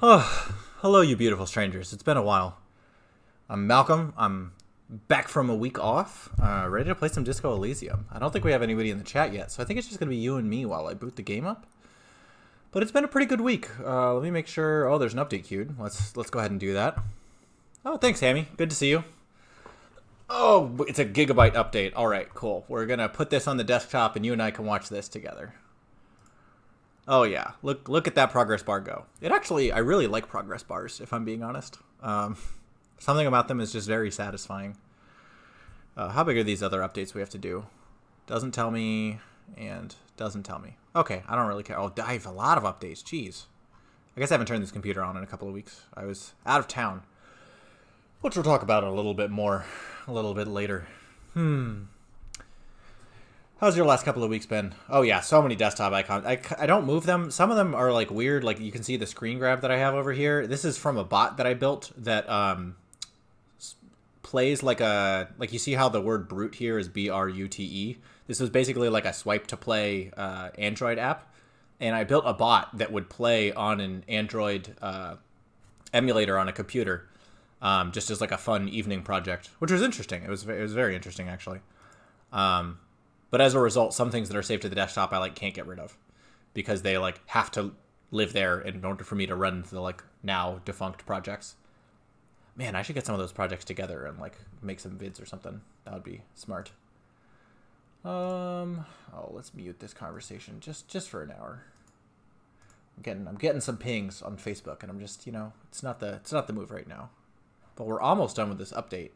Oh, hello, you beautiful strangers. It's been a while. I'm Malcolm. I'm back from a week off, ready to play some Disco Elysium. I don't think we have anybody in the chat yet, so I think it's just going to be you and me while I boot the game up. But it's been a pretty good week. Let me make sure. Oh, there's an update queued. Let's go ahead and do that. Oh, thanks, Hammy. Good to see you. Oh, it's a gigabyte update. All right, cool. We're going to put this on the desktop, and you and I can watch this together. Oh yeah, look at that progress bar go. I really like progress bars, if I'm being honest. Something about them is just very satisfying. How big are these other updates we have to do? Doesn't tell me, and doesn't tell me. Okay, I don't really care. Oh, I have a lot of updates. Jeez. I guess I haven't turned this computer on in a couple of weeks. I was out of town, which we'll talk about a little bit more a little bit later. How's your last couple of weeks been? Oh yeah, so many desktop icons. I don't move them. Some of them are like weird. Like you can see the screen grab that I have over here. This is from a bot that I built that plays like you see how the word brute here is BRUTE. This was basically like a swipe to play Android app, and I built a bot that would play on an Android emulator on a computer, just as like a fun evening project, which was interesting. It was very interesting actually. But as a result, some things that are saved to the desktop I can't get rid of because they have to live there in order for me to run the now defunct projects. Man, I should get some of those projects together and make some vids or something. That would be smart. Let's mute this conversation just for an hour. I'm getting some pings on Facebook and I'm just, it's not the move right now. But we're almost done with this update.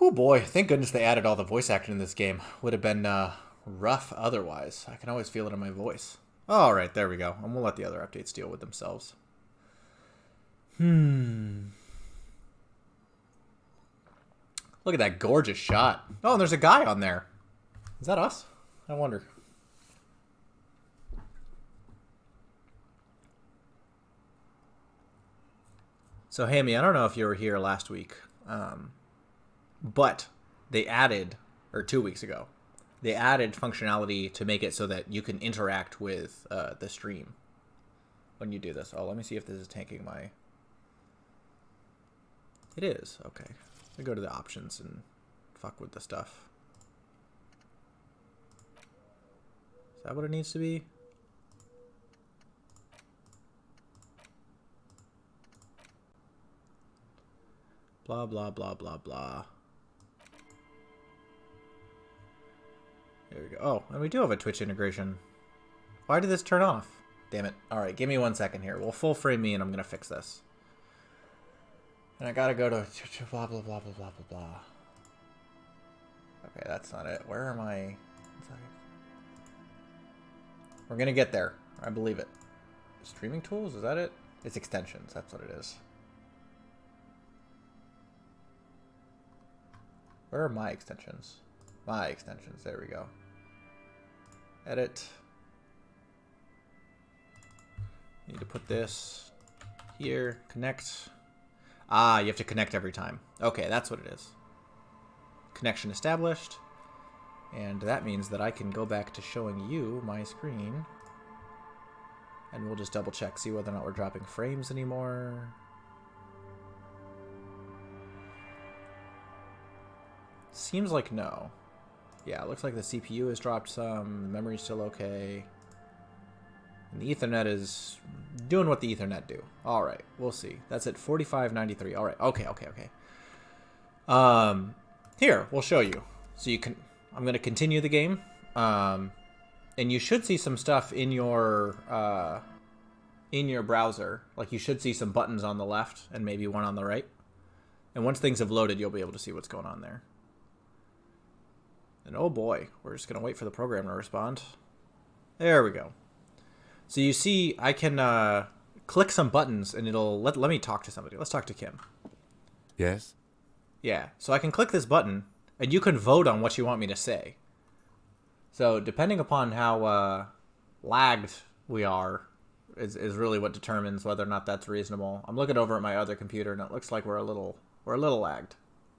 Oh boy, thank goodness they added all the voice acting in this game. Would have been rough otherwise. I can always feel it in my voice. All right, there we go. And we'll let the other updates deal with themselves. Look at that gorgeous shot. Oh, and there's a guy on there. Is that us? I wonder. So, Hammy, I don't know if you were here last week. But they added, or 2 weeks ago, they added functionality to make it so that you can interact with the stream when you do this. Oh, let me see if this is tanking my... It is. Okay. I go to the options and fuck with the stuff. Is that what it needs to be? Blah, blah, blah, blah, blah. There we go. Oh, and we do have a Twitch integration. Why did this turn off? Damn it. All right, give me 1 second here. We'll full frame me and I'm going to fix this. And I got to go to blah, blah, blah, blah, blah, blah, blah. Okay, that's not it. Where am I? We're going to get there. I believe it. Streaming tools? Is that it? It's extensions. That's what it is. Where are my extensions? My extensions. There we go. Edit. Need to put this here. Connect. Ah, you have to connect every time. Okay, that's what it is. Connection established. And that means that I can go back to showing you my screen. And we'll just double check, see whether or not we're dropping frames anymore. Seems like no. Yeah, it looks like the CPU has dropped some. The memory's still okay. And the Ethernet is doing what the Ethernet do. All right, we'll see. That's at 4593. All right, okay. Here, we'll show you. So you can. I'm going to continue the game, and you should see some stuff in your browser. Like you should see some buttons on the left and maybe one on the right. And once things have loaded, you'll be able to see what's going on there. And oh boy, we're just going to wait for the program to respond. There we go. So you see, I can click some buttons and it'll... Let me talk to somebody. Let's talk to Kim. Yes? Yeah, so I can click this button and you can vote on what you want me to say. So depending upon how lagged we are is really what determines whether or not that's reasonable. I'm looking over at my other computer and it looks like we're a little lagged.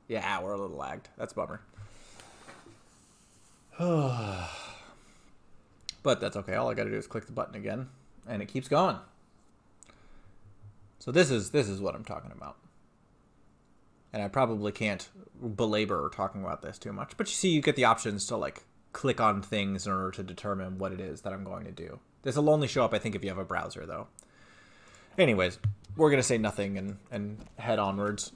Yeah, we're a little lagged. That's a bummer. But that's okay. All I got to do is click the button again, and it keeps going. So this is what I'm talking about. And I probably can't belabor talking about this too much. But you see, you get the options to, like, click on things in order to determine what it is that I'm going to do. This will only show up, I think, if you have a browser, though. Anyways, we're going to say nothing and head onwards.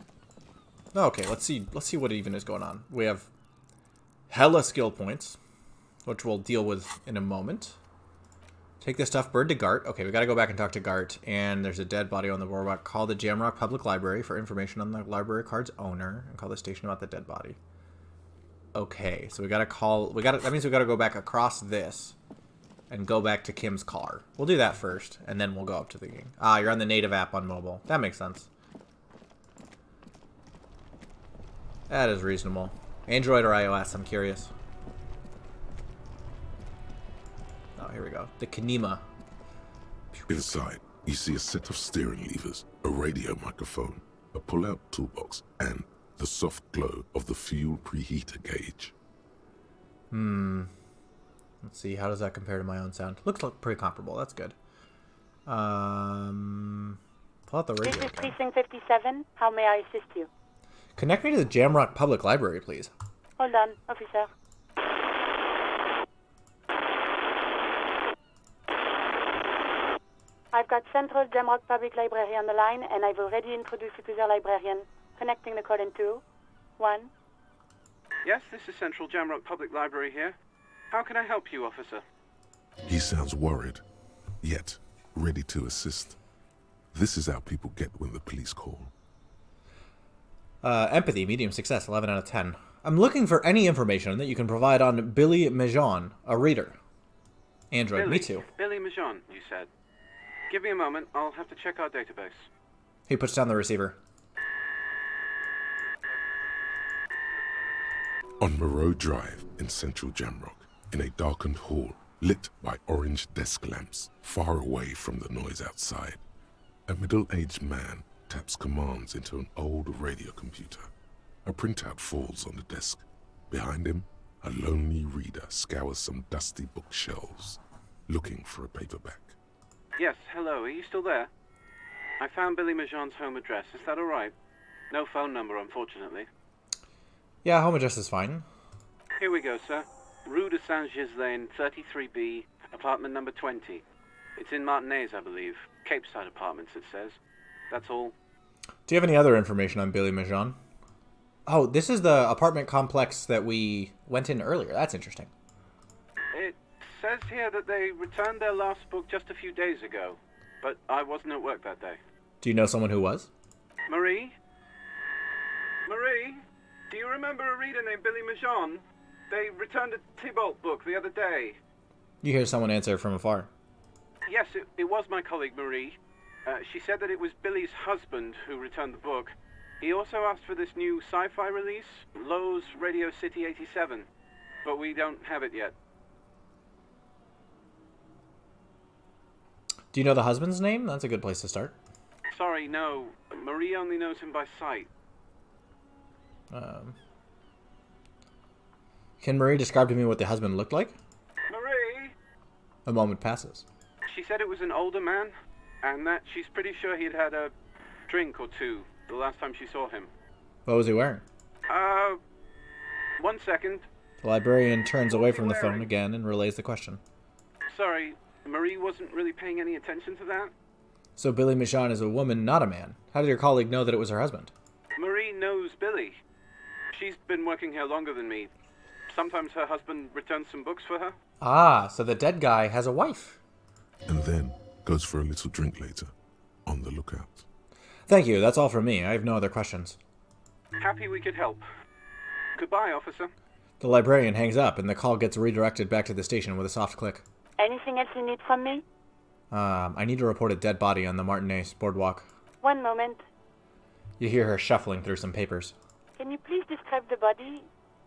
Okay, let's see what even is going on. We have hella skill points, which we'll deal with in a moment. Take this stuff, bird to Gart. Okay, we got to go back and talk to Gart. And there's a dead body on the boardwalk. Call the Jamrock Public Library for information on the library card's owner. And call the station about the dead body. Okay, so we got to call... That means we got to go back across this. And go back to Kim's car. We'll do that first. And then we'll go up to the game. Ah, you're on the native app on mobile. That makes sense. That is reasonable. Android or iOS, I'm curious. Oh, here we go. The Kanema. Inside, you see a set of steering levers, a radio microphone, a pull-out toolbox, and the soft glow of the fuel preheater gauge. Let's see, how does that compare to my own sound? Looks like pretty comparable. That's good. Pull out the radio. This is Precinct 57. How may I assist you? Connect me to the Jamrock Public Library, please. Hold on, officer. I've got Central Jamrock Public Library on the line, and I've already introduced you to their librarian. Connecting the call in 2, 1. Yes, this is Central Jamrock Public Library here. How can I help you, officer? He sounds worried, yet ready to assist. This is how people get when the police call. Empathy, medium success, 11 out of 10. I'm looking for any information that you can provide on Billy Majon, a reader. Android, me too. Billy Majon, you said. Give me a moment, I'll have to check our database. He puts down the receiver. On Moreau Drive in central Jamrock, in a darkened hall lit by orange desk lamps far away from the noise outside, a middle-aged man taps commands into an old radio computer. A printout falls on the desk. Behind him, a lonely reader scours some dusty bookshelves, looking for a paperback. Yes, hello, are you still there? I found Billy Majon's home address, is that alright? No phone number, unfortunately. Yeah, home address is fine. Here we go, sir. Rue de Saint-Ghislain, 33B, apartment number 20. It's in Martinez, I believe. Cape Side Apartments, it says. That's all. Do you have any other information on Billy Majon? Oh, this is the apartment complex that we went in earlier. That's interesting. It says here that they returned their last book just a few days ago, but I wasn't at work that day. Do you know someone who was? Marie? Marie? Do you remember a reader named Billy Majon? They returned a Tybalt book the other day. You hear someone answer from afar. Yes, it was my colleague Marie. She said that it was Billy's husband who returned the book. He also asked for this new sci-fi release, Lowe's Radio City 87, but we don't have it yet. Do you know the husband's name? That's a good place to start. Sorry, no. Marie only knows him by sight. Can Marie describe to me what the husband looked like? Marie? A moment passes. She said it was an older man, and that she's pretty sure he'd had a drink or two the last time she saw him. What was he wearing? 1 second. The librarian turns away from the phone again and relays the question. Sorry, Marie wasn't really paying any attention to that. So Billy Michon is a woman, not a man. How did your colleague know that it was her husband? Marie knows Billy. She's been working here longer than me. Sometimes her husband returns some books for her. Ah, so the dead guy has a wife. And then goes for a little drink later, on the lookout. Thank you, that's all from me. I have no other questions. Happy we could help. Goodbye, officer. The librarian hangs up and the call gets redirected back to the station with a soft click. Anything else you need from me? I need to report a dead body on the Martinez boardwalk. 1 moment. You hear her shuffling through some papers. Can you please describe the body?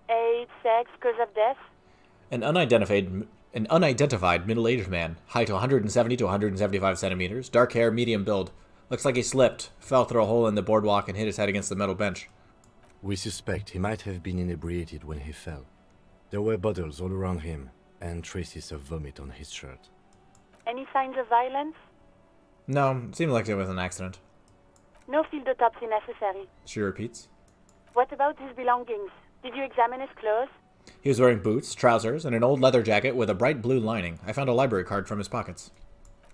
Age, sex, cause of death? An unidentified middle-aged man, height 170 to 175 centimeters, dark hair, medium build. Looks like he slipped, fell through a hole in the boardwalk, and hit his head against the metal bench. We suspect he might have been inebriated when he fell. There were bottles all around him, and traces of vomit on his shirt. Any signs of violence? No, it seemed like it was an accident. No field autopsy necessary. She repeats. What about his belongings? Did you examine his clothes? He was wearing boots, trousers, and an old leather jacket with a bright blue lining. I found a library card from his pockets.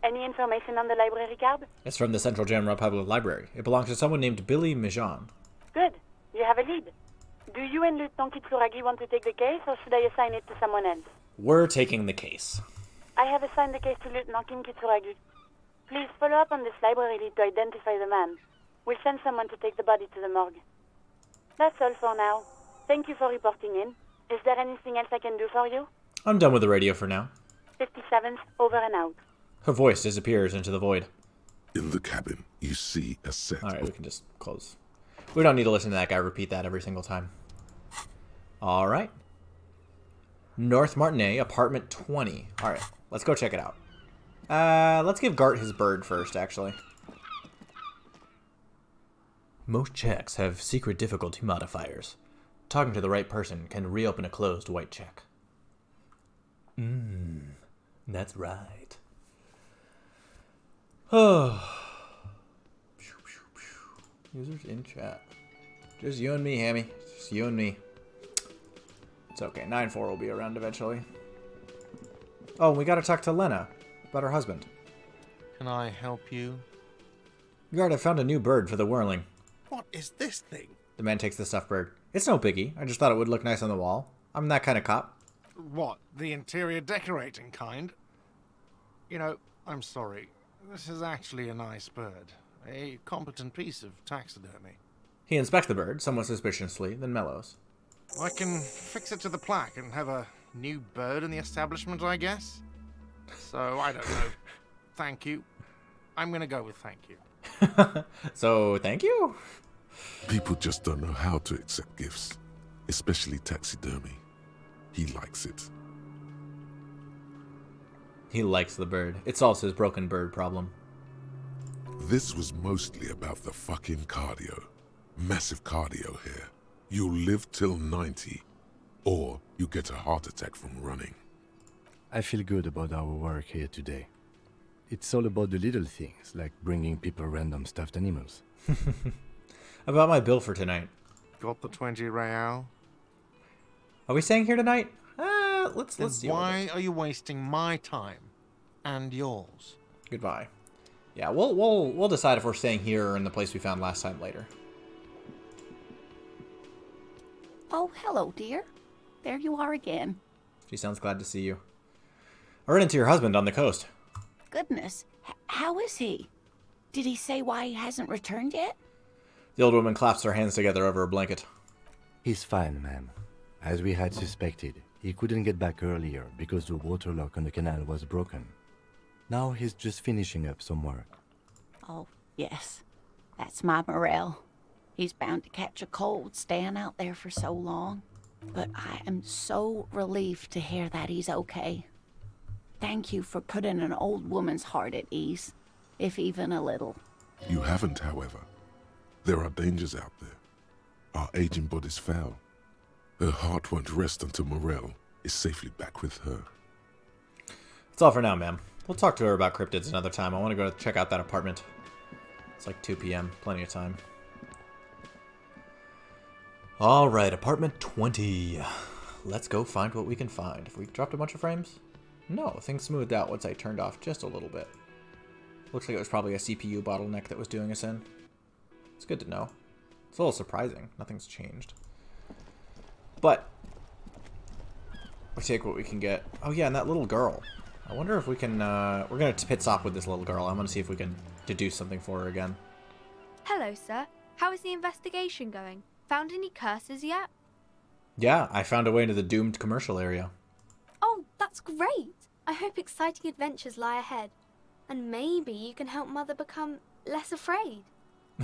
Any information on the library card? It's from the Central Jamrock Public Library. It belongs to someone named Billy Mijan. Good. You have a lead. Do you and Lieutenant Kitsuragi want to take the case, or should I assign it to someone else? We're taking the case. I have assigned the case to Lieutenant Kim Kitsuragi. Please follow up on this library lead to identify the man. We'll send someone to take the body to the morgue. That's all for now. Thank you for reporting in. Is there anything else I can do for you? I'm done with the radio for now. 57th, over and out. Her voice disappears into the void. In the cabin, you see a set Alright, of... we can just close. We don't need to listen to that guy repeat that every single time. Alright. North Martinet, apartment 20. Alright, let's go check it out. Let's give Gart his bird first, actually. Most checks have secret difficulty modifiers. Talking to the right person can reopen a closed white check. That's right. Oh. Users in chat. Just you and me, Hammy. Just you and me. It's okay. 9-4 will be around eventually. Oh, we gotta talk to Lena about her husband. Can I help you? Guard, I found a new bird for the whirling. What is this thing? The man takes the stuffed bird. It's no biggie. I just thought it would look nice on the wall. I'm that kind of cop. What, the interior decorating kind? You know, I'm sorry. This is actually a nice bird. A competent piece of taxidermy. He inspects the bird, somewhat suspiciously, then mellows. I can fix it to the plaque and have a new bird in the establishment, I guess. So, I don't know. Thank you. I'm gonna go with thank you. So, thank you? People just don't know how to accept gifts, especially taxidermy. He likes it. He likes the bird. It solves his broken bird problem. This was mostly about the fucking cardio. Massive cardio here. You'll live till 90, or you get a heart attack from running. I feel good about our work here today. It's all about the little things, like bringing people random stuffed animals. About my bill for tonight. Got the 20 real? Are we staying here tonight? Let's Then deal with why it. are you wasting my time and yours? Goodbye. Yeah, we'll decide if we're staying here or in the place we found last time later. Oh, hello, dear. There you are again. She sounds glad to see you. I ran into your husband on the coast. Goodness, how is he? Did he say why he hasn't returned yet? The old woman claps her hands together over a blanket. He's fine, ma'am. As we had suspected, he couldn't get back earlier because the water lock on the canal was broken. Now he's just finishing up some work. Oh, yes. That's my Morel. He's bound to catch a cold staying out there for so long. But I am so relieved to hear that he's okay. Thank you for putting an old woman's heart at ease, if even a little. You haven't, however. There are dangers out there. Our aging body's foul. Her heart won't rest until Morel is safely back with her. That's all for now, ma'am. We'll talk to her about cryptids another time. I want to go check out that apartment. It's like 2 p.m. Plenty of time. Alright, apartment 20. Let's go find what we can find. Have we dropped a bunch of frames? No, things smoothed out once I turned off just a little bit. Looks like it was probably a CPU bottleneck that was doing us in. It's good to know. It's a little surprising. Nothing's changed. But we take what we can get. Oh yeah, and that little girl. I wonder if we can, we're going to pit stop with this little girl. I'm going to see if we can deduce something for her again. Hello, sir. How is the investigation going? Found any curses yet? Yeah, I found a way into the doomed commercial area. Oh, that's great. I hope exciting adventures lie ahead. And maybe you can help Mother become less afraid.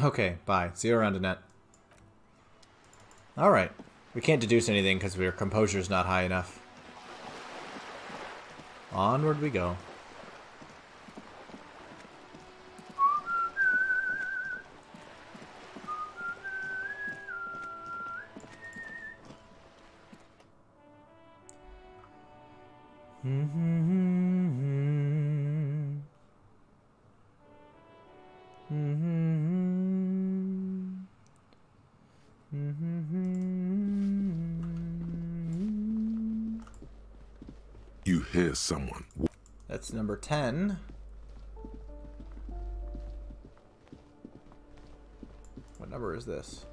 Okay, bye. See you around, Annette. Alright. We can't deduce anything because our composure's not high enough. Onward we go. hear someone. That's number 10. What number is this?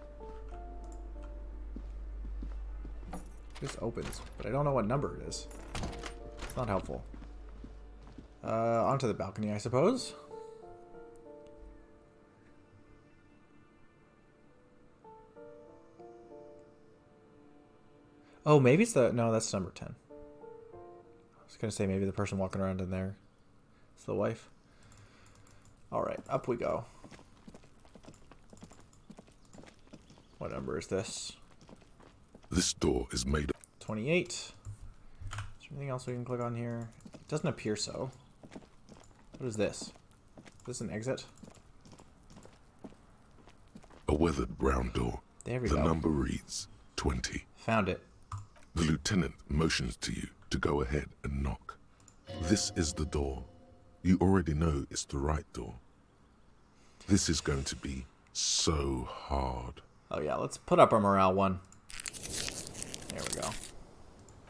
This opens, but I don't know what number it is. It's not helpful. Onto the balcony, I suppose. Oh, maybe it's the... No, that's number 10. I was going to say maybe the person walking around in there. It's the wife. Alright, up we go. What number is this? This door is made of 28. Is there anything else we can click on here? It doesn't appear so. What is this? Is this an exit? a weathered brown door. There we The go. number reads 20. Found it. The lieutenant motions to you to go ahead and knock. This is the door. You already know it's the right door. This is going to be so hard. Oh yeah, let's put up our morale one. There we go.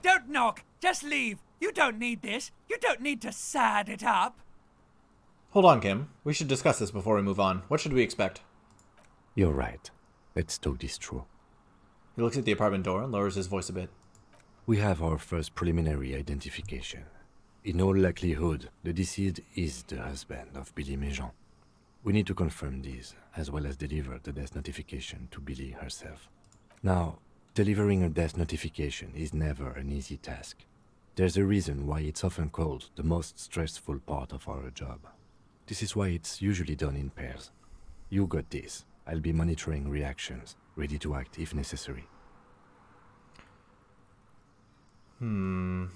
Don't knock! Just leave! You don't need this! You don't need to sad it up! Hold on, Kim. We should discuss this before we move on. What should we expect? You're right. Let's talk this through. He looks at the apartment door and lowers his voice a bit. We have our first preliminary identification. In all likelihood, the deceased is the husband of Billy Méjean. We need to confirm this, as well as deliver the death notification to Billy herself. Now, delivering a death notification is never an easy task. There's a reason why it's often called the most stressful part of our job. This is why it's usually done in pairs. You got this. I'll be monitoring reactions, ready to act if necessary. Do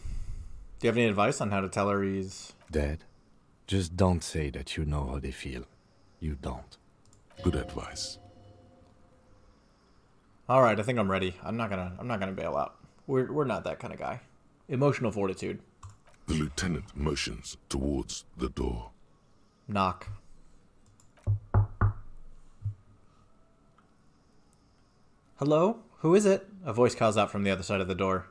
you have any advice on how to tell her he's... Dead? Just don't say that you know how they feel. You don't. Good advice. All right, I think I'm ready. I'm not gonna bail out. We're not that kind of guy. Emotional fortitude. The lieutenant motions towards the door. Knock. Hello? Who is it? A voice calls out from the other side of the door.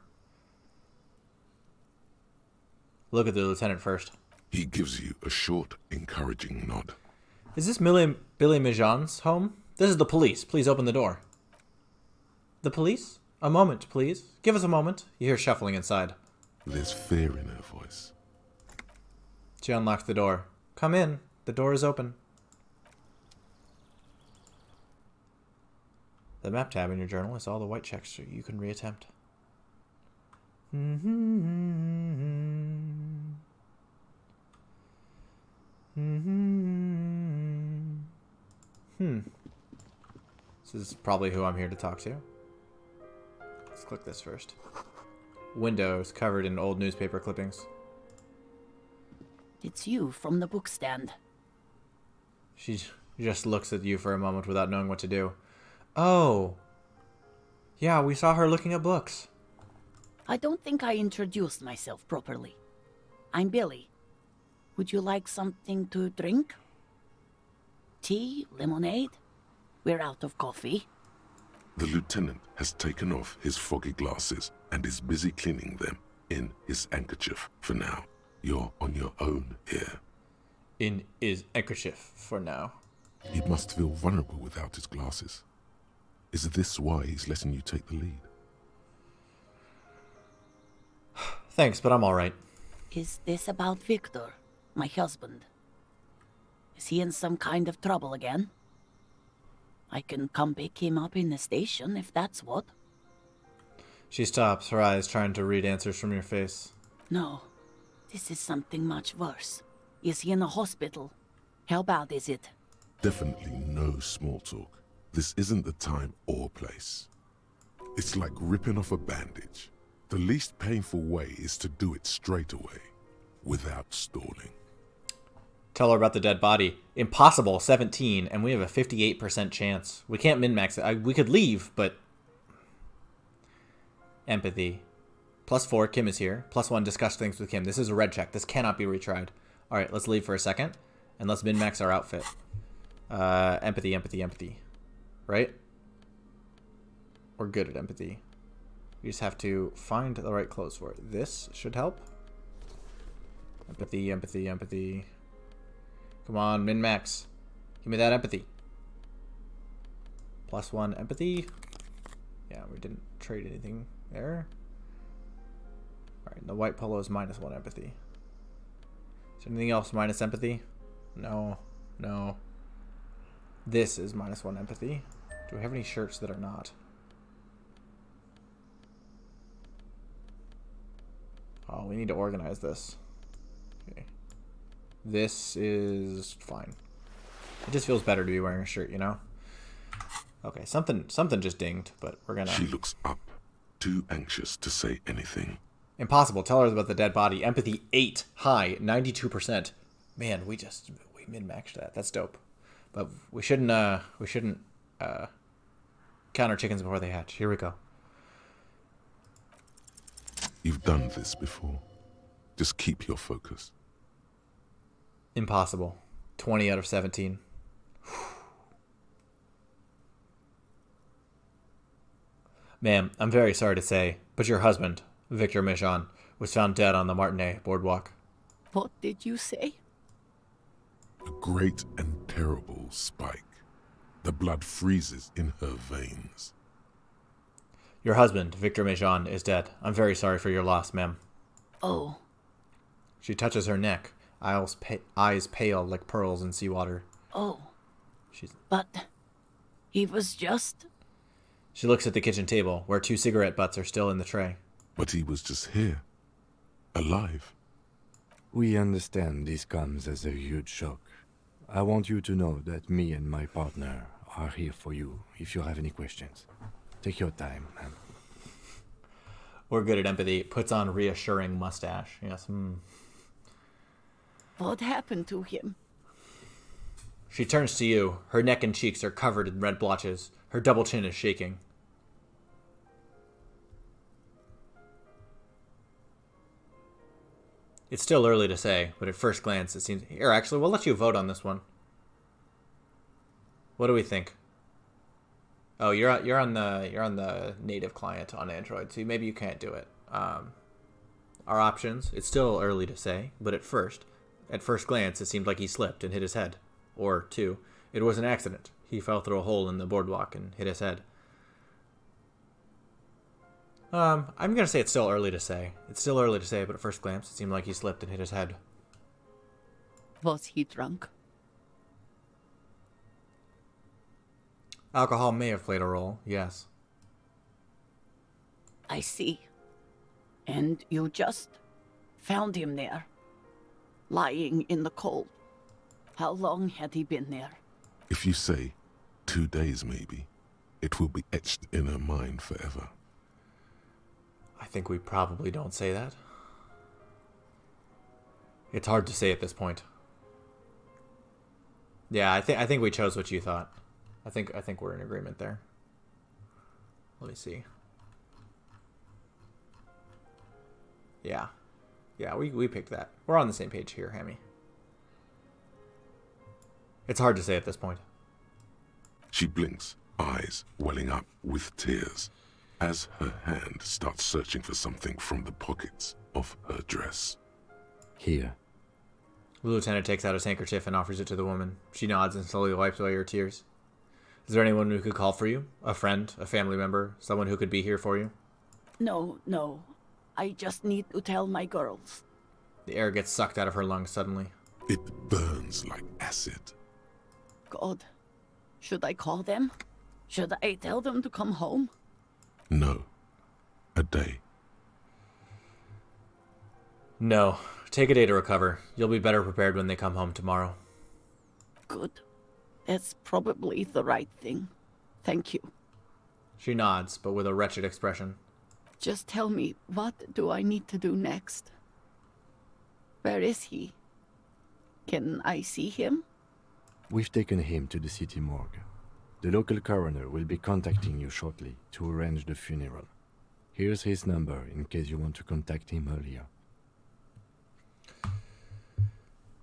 Look at the lieutenant first. He gives you a short, encouraging nod. Is this Billy Méjean's home? This is the police. Please open the door. The police? A moment, please. Give us a moment. You hear shuffling inside. There's fear in her voice. She unlocks the door. Come in. The door is open. The map tab in your journal is all the white checks so you can reattempt. This is probably who I'm here to talk to. Let's click this first. Windows covered in old newspaper clippings. It's you from the book stand. She just looks at you for a moment without knowing what to do. Oh. Yeah, we saw her looking at books. I don't think I introduced myself properly. I'm Billy. Would you like something to drink? Tea? Lemonade? We're out of coffee. The lieutenant has taken off his foggy glasses and is busy cleaning them in his handkerchief for now. You're on your own here. In his handkerchief for now. He must feel vulnerable without his glasses. Is this why he's letting you take the lead? Thanks, but I'm alright. Is this about Victor, my husband? Is he in some kind of trouble again? I can come pick him up in the station if that's what. She stops, her eyes trying to read answers from your face. No, this is something much worse. Is he in the hospital? How bad is it? Definitely no small talk. This isn't the time or place. It's like ripping off a bandage. The least painful way is to do it straight away, without stalling. Tell her about the dead body. Impossible, 17, and we have a 58% chance. We can't min-max it. We could leave, but... Empathy. +4, Kim is here. +1, discuss things with Kim. This is a red check. This cannot be retried. Alright, let's leave for a second, and let's min-max our outfit. Empathy, empathy, empathy. Right? We're good at empathy. We just have to find the right clothes for it. This should help. Empathy, empathy, empathy. Come on, min-max. Give me that empathy. +1 empathy. Yeah, we didn't trade anything there. Alright, the white polo is -1 empathy. Is there anything else minus empathy? No. No. This is -1 empathy. Do we have any shirts that are not? Oh, we need to organize this. Okay. This is fine. It just feels better to be wearing a shirt, you know? Okay, something just dinged, but we're gonna... She looks up, too anxious to say anything. Impossible. Tell her about the dead body. Empathy 8. High. 92%. Man, we min-maxed that. That's dope. But we shouldn't count our chickens before they hatch. Here we go. You've done this before. Just keep your focus. Impossible. 20 out of 17. Ma'am, I'm very sorry to say, but your husband, Victor Michon, was found dead on the Martinet boardwalk. What did you say? A great and terrible spike. The blood freezes in her veins. Your husband, Victor Michon, is dead. I'm very sorry for your loss, ma'am. Oh. She touches her neck, eyes pale like pearls in seawater. Oh. But he was just... She looks at the kitchen table, where 2 cigarette butts are still in the tray. But he was just here. Alive. We understand this comes as a huge shock. I want you to know that me and my partner are here for you if you have any questions. Take your time, man. We're good at empathy. Puts on reassuring mustache. Yes. What happened to him? She turns to you. Her neck and cheeks are covered in red blotches. Her double chin is shaking. It's still early to say, but at first glance it seems... Here, actually, we'll let you vote on this one. What do we think? Oh, you're on the native client on Android, so maybe you can't do it. Our options, it's still early to say, but at first glance, it seemed like he slipped and hit his head. Or 2, it was an accident. He fell through a hole in the boardwalk and hit his head. I'm gonna say it's still early to say. It's still early to say, but at first glance, it seemed like he slipped and hit his head. Was he drunk? Alcohol may have played a role, yes. I see. And you just found him there, lying in the cold. How long had he been there? If you say 2 days maybe, it will be etched in her mind forever. I think we probably don't say that. It's hard to say at this point. Yeah, I think we chose what you thought. I think we're in agreement there. Let me see. Yeah. Yeah, we picked that. We're on the same page here, Hammy. It's hard to say at this point. She blinks, eyes welling up with tears, as her hand starts searching for something from the pockets of her dress. Here. The lieutenant takes out his handkerchief and offers it to the woman. She nods and slowly wipes away her tears. Is there anyone who could call for you? A friend? A family member? Someone who could be here for you? No. I just need to tell my girls. The air gets sucked out of her lungs suddenly. It burns like acid. God. Should I call them? Should I tell them to come home? No. A day. No. Take a day to recover. You'll be better prepared when they come home tomorrow. Good. That's probably the right thing. Thank you. She nods, but with a wretched expression. Just tell me, what do I need to do next? Where is he? Can I see him? We've taken him to the city morgue. The local coroner will be contacting you shortly to arrange the funeral. Here's his number in case you want to contact him earlier.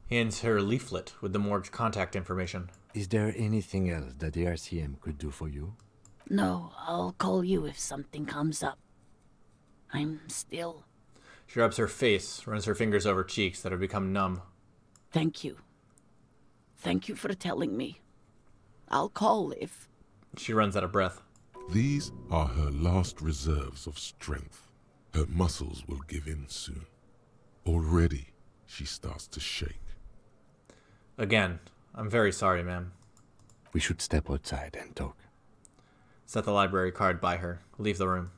Hands her a leaflet with the morgue's contact information. Is there anything else that the RCM could do for you? No, I'll call you if something comes up. I'm still... She rubs her face, runs her fingers over cheeks that have become numb. Thank you. Thank you for telling me. I'll call if... She runs out of breath. These are her last reserves of strength. Her muscles will give in soon. Already, she starts to shake. Again, I'm very sorry, ma'am. We should step outside and talk. Set the library card by her. Leave the room.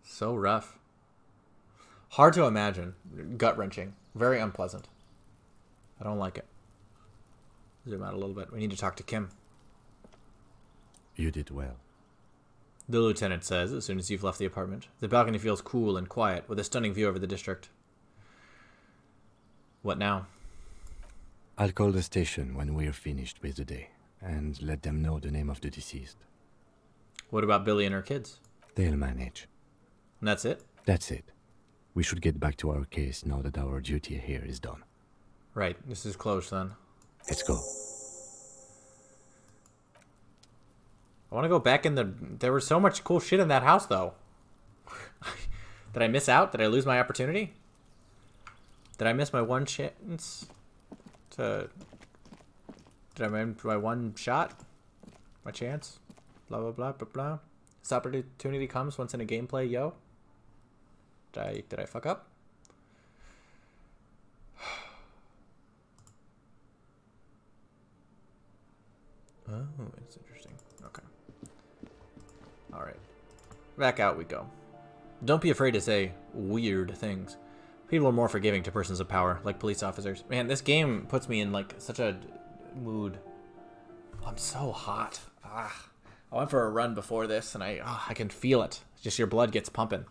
So rough. Hard to imagine. Gut-wrenching. Very unpleasant. I don't like it. Zoom out a little bit. We need to talk to Kim. You did well. The lieutenant says as soon as you've left the apartment. The balcony feels cool and quiet, with a stunning view over the district. What now? I'll call the station when we're finished with the day, and let them know the name of the deceased. What about Billy and her kids? They'll manage. And that's it? That's it. We should get back to our case now that our duty here is done. Right, this is closed then. Let's go. I want to go back in the... There was so much cool shit in that house, though. Did I miss out? Did I lose my opportunity? Did I miss my one chance to... Did I miss my one shot? My chance? Blah, blah, blah, blah, blah. This opportunity comes once in a gameplay, yo. Did I fuck up? Oh, it's interesting. Okay. Alright. Back out we go. Don't be afraid to say weird things. People are more forgiving to persons of power, like police officers. Man, this game puts me in, like, such a mood. I'm so hot. I went for a run before this, and I can feel it. Just your blood gets pumping.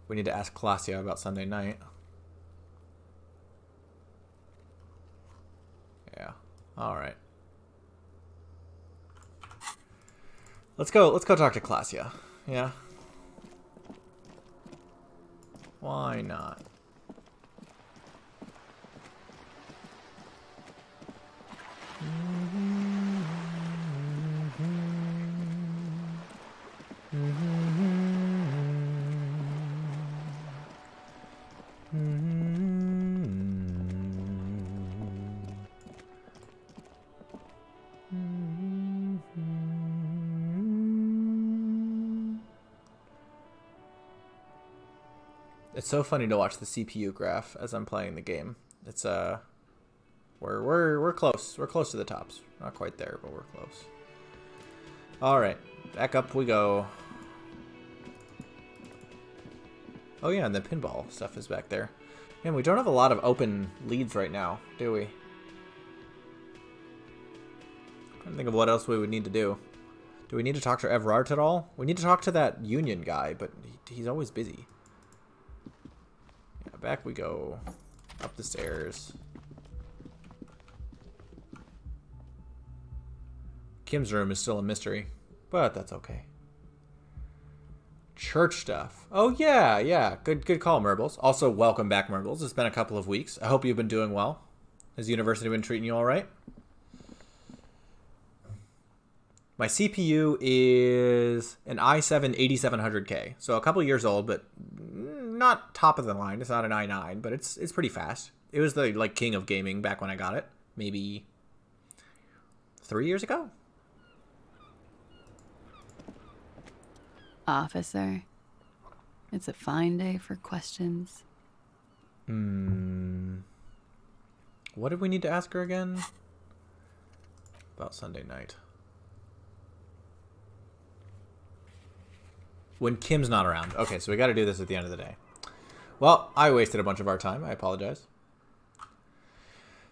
We need to ask Claudia about Sunday night. Yeah. All right. Let's go talk to Claudia. Yeah. Why not? It's so funny to watch the CPU graph as I'm playing the game. It's we're close. We're close to the tops. Not quite there, but we're close. All right, back up we go. Oh yeah, and the pinball stuff is back there. Man, we don't have a lot of open leads right now, do we? I can't think of what else we would need to do. Do we need to talk to Everard at all? We need to talk to that union guy, but he's always busy. Yeah, back we go. Up the stairs. Kim's room is still a mystery, but that's okay. Church stuff. Oh yeah. Good call, Merbles. Also, welcome back, Merbles. It's been a couple of weeks. I hope you've been doing well. Has the university been treating you all right? My CPU is an i7 8700K, so a couple years old, but not top of the line. It's not an i9, but it's pretty fast. It was the king of gaming back when I got it, maybe 3 years ago. Officer, it's a fine day for questions. What did we need to ask her again? About Sunday night. When Kim's not around. Okay, so we got to do this at the end of the day. Well, I wasted a bunch of our time. I apologize.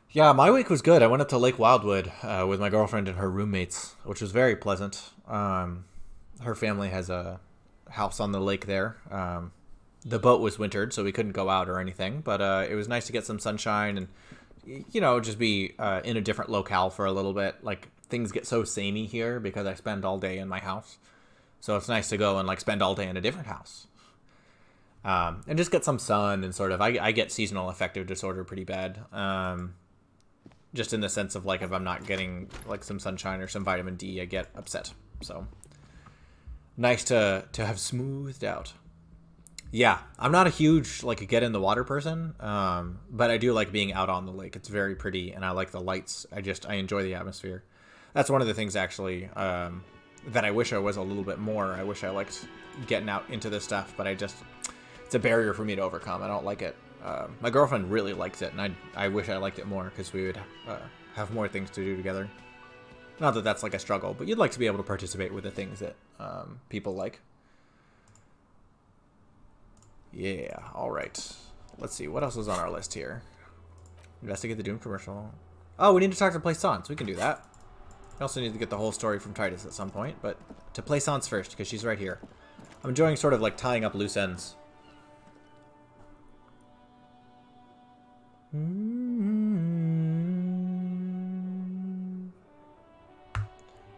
Yeah, my week was good. I went up to Lake Wildwood with my girlfriend and her roommates, which was very pleasant. Her family has a house on the lake there. The boat was wintered, so we couldn't go out or anything, but it was nice to get some sunshine and, just be in a different locale for a little bit. Like, things get so samey here because I spend all day in my house. So it's nice to go and, spend all day in a different house. And just get some sun and sort of, I get seasonal affective disorder pretty bad. Just in the sense of like if I'm not getting like some sunshine or some vitamin D, I get upset. So nice to have smoothed out. Yeah, I'm not a huge like get in the water person, but I do like being out on the lake. It's very pretty, and I like the lights. I enjoy the atmosphere. That's one of the things actually that I wish I was a little bit more. I wish I liked getting out into this stuff, but it's a barrier for me to overcome. I don't like it. My girlfriend really likes it, and I wish I liked it more because we would have more things to do together. Not that that's like a struggle, but you'd like to be able to participate with the things that people like. Yeah, alright. Let's see, what else was on our list here? Investigate the Doom commercial. Oh, we need to talk to Plaisance. We can do that. We also need to get the whole story from Titus at some point, but to Plaisance first, because she's right here. I'm enjoying sort of like tying up loose ends.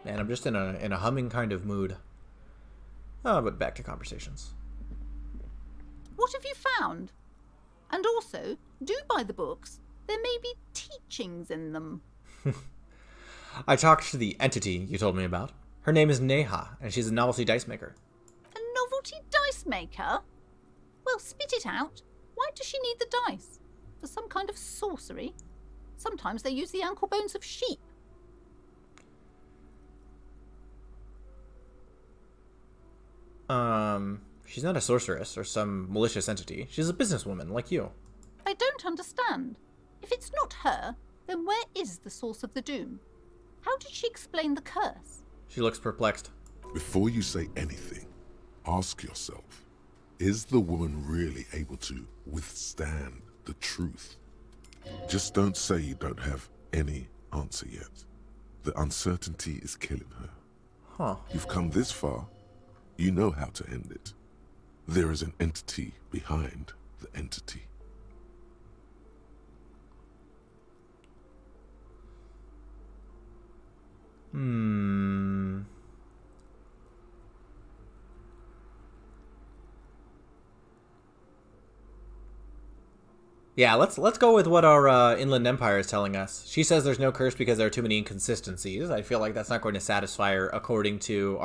Man, I'm just in a humming kind of mood. Oh, but back to conversations. What have you found? And also, do buy the books. There may be teachings in them. I talked to the entity you told me about. Her name is Neha, and she's a novelty dice maker. A novelty dice maker? Well, spit it out. Why does she need the dice? For some kind of sorcery? Sometimes they use the ankle bones of sheep. She's not a sorceress or some malicious entity. She's a businesswoman like you. I don't understand. If it's not her, then where is the source of the doom? How did she explain the curse? She looks perplexed. Before you say anything, ask yourself, is the woman really able to withstand the truth? Just don't say you don't have any answer yet. The uncertainty is killing her. Huh. You've come this far. You know how to end it. There is an entity behind the entity. Yeah, let's go with what our Inland Empire is telling us. She says there's no curse because there are too many inconsistencies. I feel like that's not going to satisfy her according to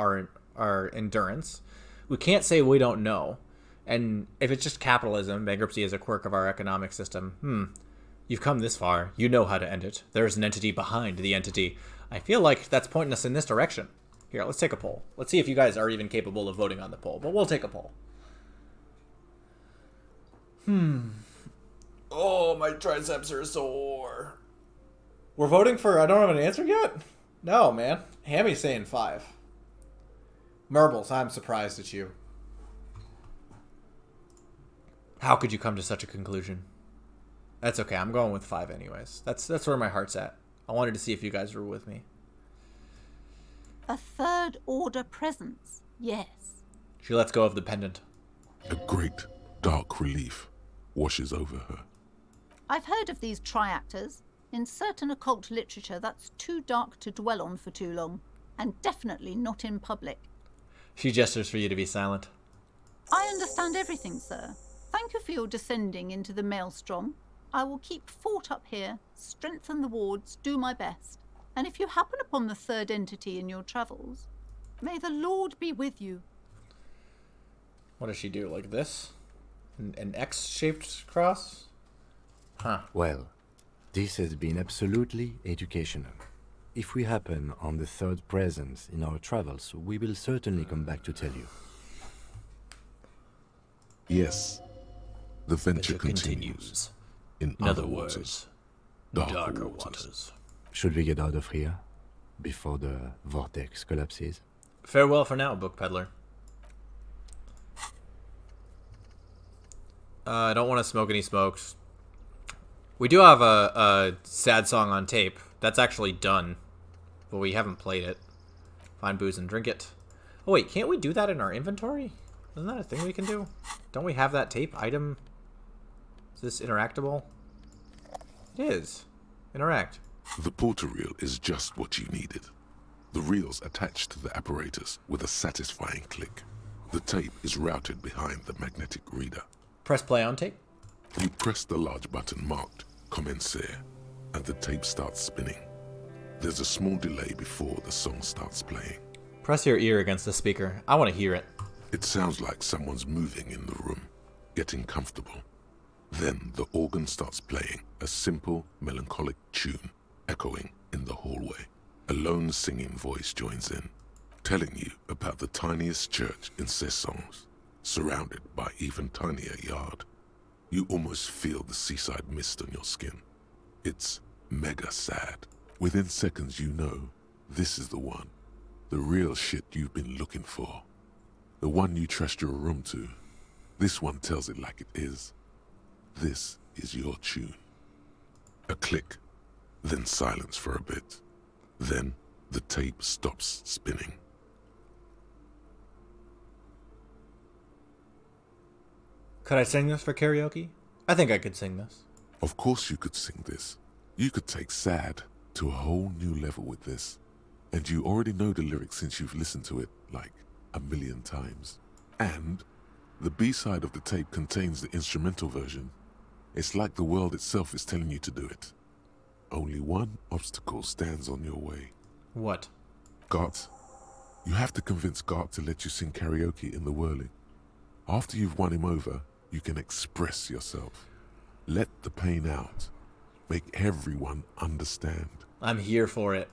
our endurance. We can't say we don't know. And if it's just capitalism, bankruptcy is a quirk of our economic system. You've come this far. You know how to end it. There's an entity behind the entity. I feel like that's pointing us in this direction. Here, let's take a poll. Let's see if you guys are even capable of voting on the poll, but we'll take a poll. Oh, my triceps are sore. We're voting for... I don't have an answer yet? No, man. Hammy's saying 5. Marbles, I'm surprised at you. How could you come to such a conclusion? That's okay. I'm going with 5 anyways. That's where my heart's at. I wanted to see if you guys were with me. A third order presence, yes. She lets go of the pendant. A great dark relief washes over her. I've heard of these triactors. In certain occult literature, that's too dark to dwell on for too long, and definitely not in public. She gestures for you to be silent. I understand everything, sir. Thank you for your descending into the maelstrom. I will keep fort up here, strengthen the wards, do my best. And if you happen upon the third entity in your travels, may the Lord be with you. What does she do? Like this? An X-shaped cross? Huh. Well, this has been absolutely educational. If we happen on the third presence in our travels, we will certainly come back to tell you. Yes, the venture continues. In other words, darker waters. Should we get out of here before the vortex collapses? Farewell for now, book peddler. I don't want to smoke any smokes. We do have a sad song on tape. That's actually done, but we haven't played it. Find booze and drink it. Oh wait, can't we do that in our inventory? Isn't that a thing we can do? Don't we have that tape item? Is this interactable? It is. Interact. The porter reel is just what you needed. The reels attached to the apparatus with a satisfying click. The tape is routed behind the magnetic reader. Press play on tape. You press the large button marked Commencer, and the tape starts spinning. There's a small delay before the song starts playing. Press your ear against the speaker. I want to hear it. It sounds like someone's moving in the room, getting comfortable. Then the organ starts playing a simple, melancholic tune, echoing in the hallway. A lone singing voice joins in, telling you about the tiniest church in Cessons, surrounded by even tinier yard. You almost feel the seaside mist on your skin. It's mega sad. Within seconds you know this is the one. The real shit you've been looking for. The one you trust your room to. This one tells it like it is. This is your tune. A click, then silence for a bit. Then the tape stops spinning. Could I sing this for karaoke? I think I could sing this. Of course you could sing this. You could take sad to a whole new level with this. And you already know the lyrics since you've listened to it like 1,000,000 times. And the B-side of the tape contains the instrumental version. It's like the world itself is telling you to do it. Only one obstacle stands on your way. What? Gart. You have to convince Gart to let you sing karaoke in the whirling. After you've won him over, you can express yourself. Let the pain out. Make everyone understand. I'm here for it.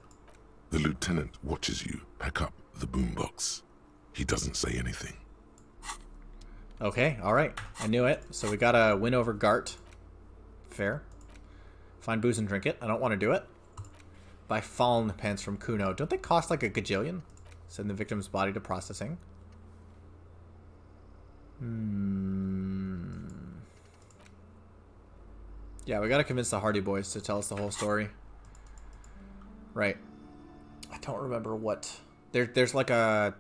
The lieutenant watches you pack up the boombox. He doesn't say anything. Okay, alright. I knew it. So we gotta win over Gart. Fair. Find booze and drink it. I don't want to do it. Buy fallen pants from Kuno. Don't they cost like a gajillion? Send the victim's body to processing. Yeah, we gotta convince the Hardy Boys to tell us the whole story. Right. I don't remember what. There's like a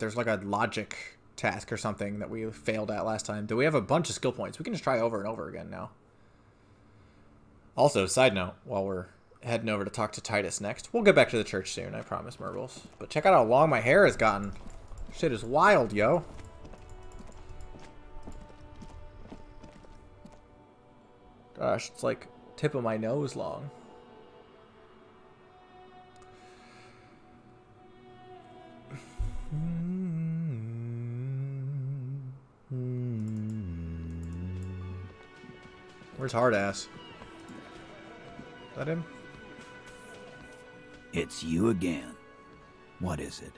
logic task or something that we failed at last time. Do we have a bunch of skill points? We can just try over and over again now. Also, side note, while we're heading over to talk to Titus next, we'll get back to the church soon, I promise, Merbles. But check out how long my hair has gotten. Shit is wild, yo. Gosh, it's like tip of my nose long. Where's Hard Ass? Is that him? It's you again. What is it?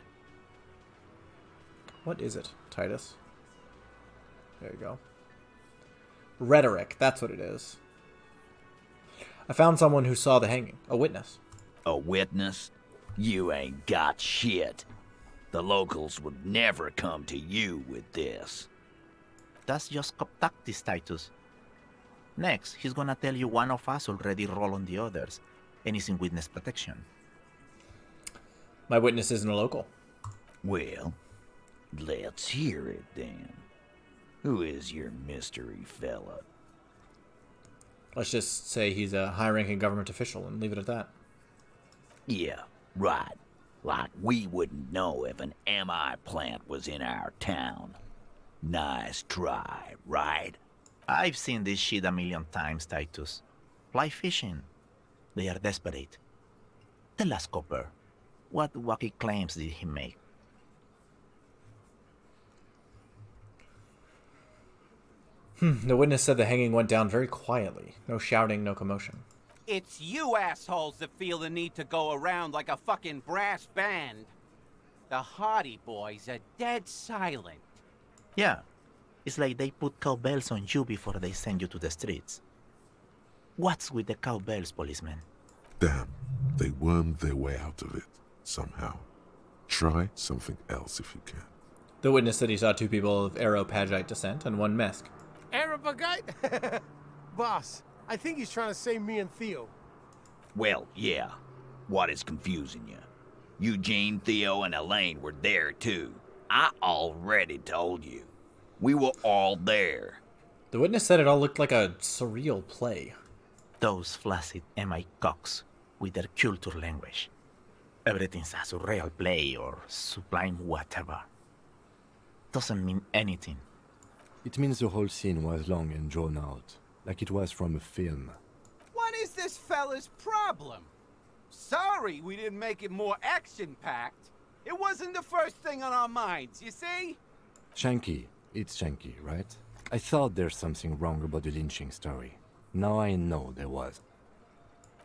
What is it, Titus? There you go. Rhetoric, that's what it is. I found someone who saw the hanging. A witness. A witness? You ain't got shit. The locals would never come to you with this. That's just cop tactics, Titus. Next, he's gonna tell you one of us already rolled on the others, and is in witness protection. My witness isn't a local. Well, let's hear it then. Who is your mystery fella? Let's just say he's a high-ranking government official and leave it at that. Yeah, right. Like we wouldn't know if an MI plant was in our town. Nice try, right? I've seen this shit 1,000,000 times, Titus. Fly fishing. They are desperate. Tell us, Copper, what wacky claims did he make? The witness said the hanging went down very quietly. No shouting, no commotion. It's you assholes that feel the need to go around like a fucking brass band. The Hardy Boys are dead silent. Yeah, it's like they put cowbells on you before they send you to the streets. What's with the cowbells, policeman? Damn, they wormed their way out of it, somehow. Try something else if you can. The witness said he saw 2 people of Aero-Pagite descent and 1 Mesk. Aero-Pagite? Boss, I think he's trying to say me and Theo. Well, yeah. What is confusing you? Eugene, Theo, and Elaine were there too. I already told you. We were all there. The witness said it all looked like a surreal play. Those flaccid MI cocks with their culture language. Everything's a surreal play or sublime whatever. doesn't mean anything. It means the whole scene was long and drawn out, like it was from a film. What is this fella's problem? Sorry we didn't make it more action-packed. It wasn't the first thing on our minds, you see? Shanky. It's Shanky, right? I thought there's something wrong about the lynching story. Now I know there was.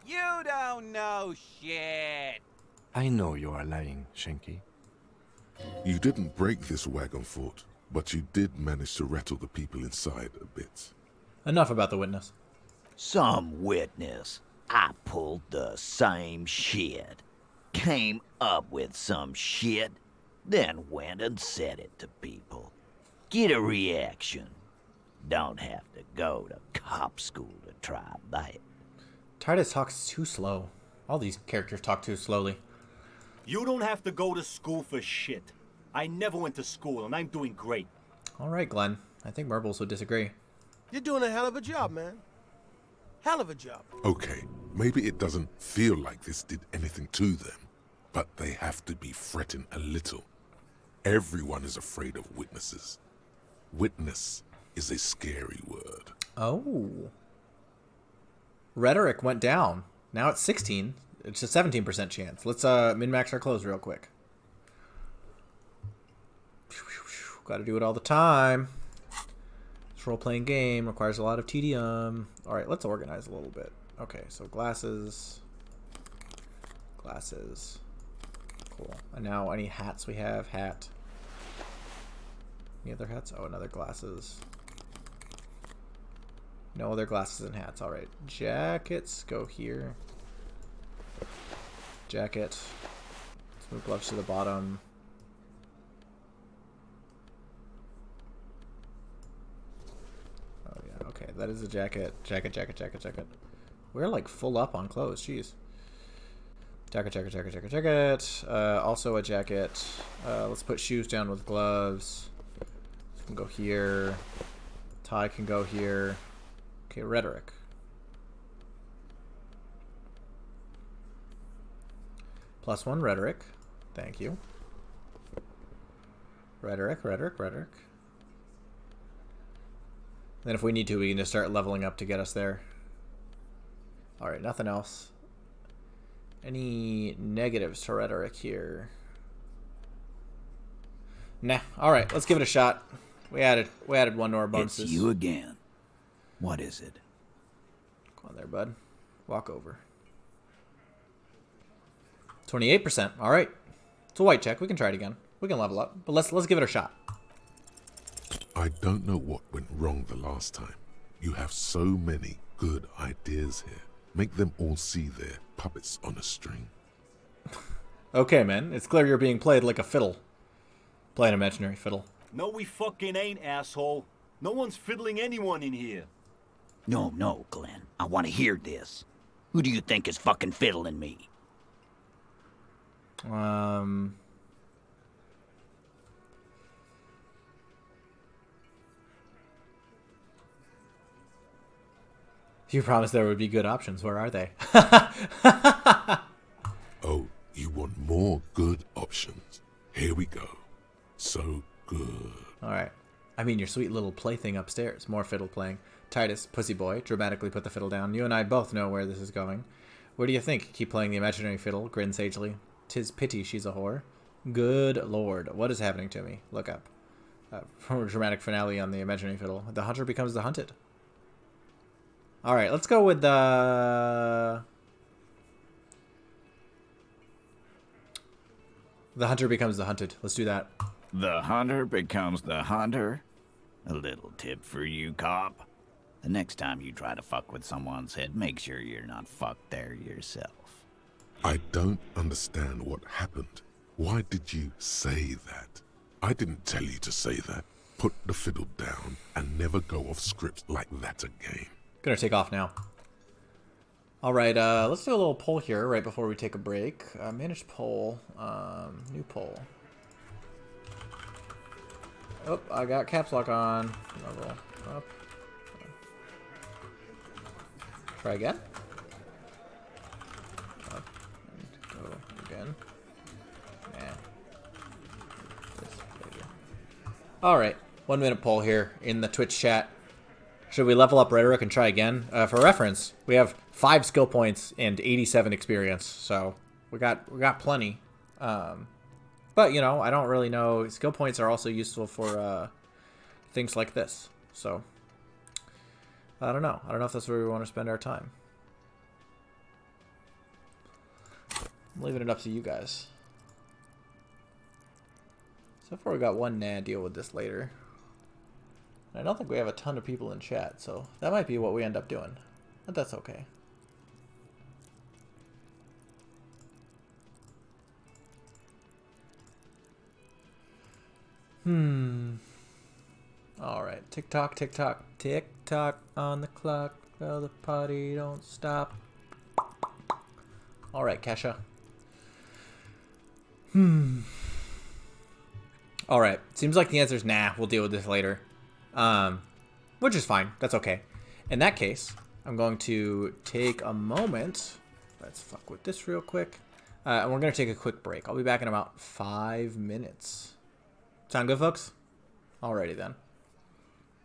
You don't know shit. I know you are lying, Shanky. You didn't break this wagon fort, but you did manage to rattle the people inside a bit. Enough about the witness. Some witness. I pulled the same shit. Came up with some shit, then went and said it to people. Get a reaction. Don't have to go to cop school to try that. Titus talks too slow. All these characters talk too slowly. You don't have to go to school for shit. I never went to school, and I'm doing great. All right, Glenn. I think Marbles would disagree. You're doing a hell of a job, man. Hell of a job. Okay, maybe it doesn't feel like this did anything to them, but they have to be fretting a little. Everyone is afraid of witnesses. Witness is a scary word. Oh. Rhetoric went down. Now it's 16. It's a 17% chance. Let's min-max our clothes real quick. Got to do it all the time. This role-playing game requires a lot of tedium. All right, let's organize a little bit. Okay, so glasses. Glasses. Cool. And now any hats we have. Hat. Any other hats? Oh, another glasses. No other glasses and hats. All right. Jackets go here. Jacket. Let's move gloves to the bottom. Oh, yeah. Okay. That is a jacket. Jacket. We're like full up on clothes. Jeez. Jacket. Also a jacket. Let's put shoes down with gloves. This can go here. Tie can go here. Okay, rhetoric. +1 rhetoric. Thank you. Rhetoric. Then if we need to, we can just start leveling up to get us there. Alright, nothing else. Any negatives to rhetoric here? Nah. Alright, let's give it a shot. We added one to our bonuses. It's you again. What is it? Come on there, bud. Walk over. 28%. All right. It's a white check. We can try it again. We can level up. But let's give it a shot. I don't know what went wrong the last time. You have so many good ideas here. Make them all see they're puppets on a string. Okay, man. It's clear you're being played like a fiddle. Play an imaginary fiddle. No, we fucking ain't, asshole. No one's fiddling anyone in here. No, Glenn. I want to hear this. Who do you think is fucking fiddling me? You promised there would be good options. Where are they? Oh, you want more good options? Here we go. So good. All right. I mean, your sweet little plaything upstairs. More fiddle playing. Titus, pussy boy, dramatically put the fiddle down. You and I both know where this is going. What do you think? Keep playing the imaginary fiddle. Grin sagely. 'Tis pity she's a whore. Good lord. What is happening to me? Look up. Dramatic finale on the imaginary fiddle. The hunter becomes the hunted. All right, let's go with the hunter becomes the hunted. Let's do that. The hunter becomes the hunter? A little tip for you, cop. The next time you try to fuck with someone's head, make sure you're not fucked there yourself. I don't understand what happened. Why did you say that? I didn't tell you to say that. Put the fiddle down and never go off script like that again. Gonna take off now. All right, let's do a little poll here right before we take a break. Manage poll. New poll. Oh, I got caps lock on. Level up. Try again. Up and go again. Nah. All right, 1 minute poll here in the Twitch chat. Should we level up rhetoric and try again? For reference, we have 5 skill points and 87 experience, so we got plenty. But you know, I don't really know. Skill points are also useful for things like this. So I don't know. I don't know if that's where we want to spend our time. I'm leaving it up to you guys. So far we got one deal with this later. I don't think we have a ton of people in chat, so that might be what we end up doing. But that's okay. Alright, tick-tock, tick-tock, tick-tock on the clock. Well, the party don't stop. Alright, Kesha. Alright, seems like the answer is nah, we'll deal with this later. Which is fine, that's okay. In that case, I'm going to take a moment. Let's fuck with this real quick. And we're going to take a quick break. I'll be back in about 5 minutes. Sound good, folks? Alrighty then.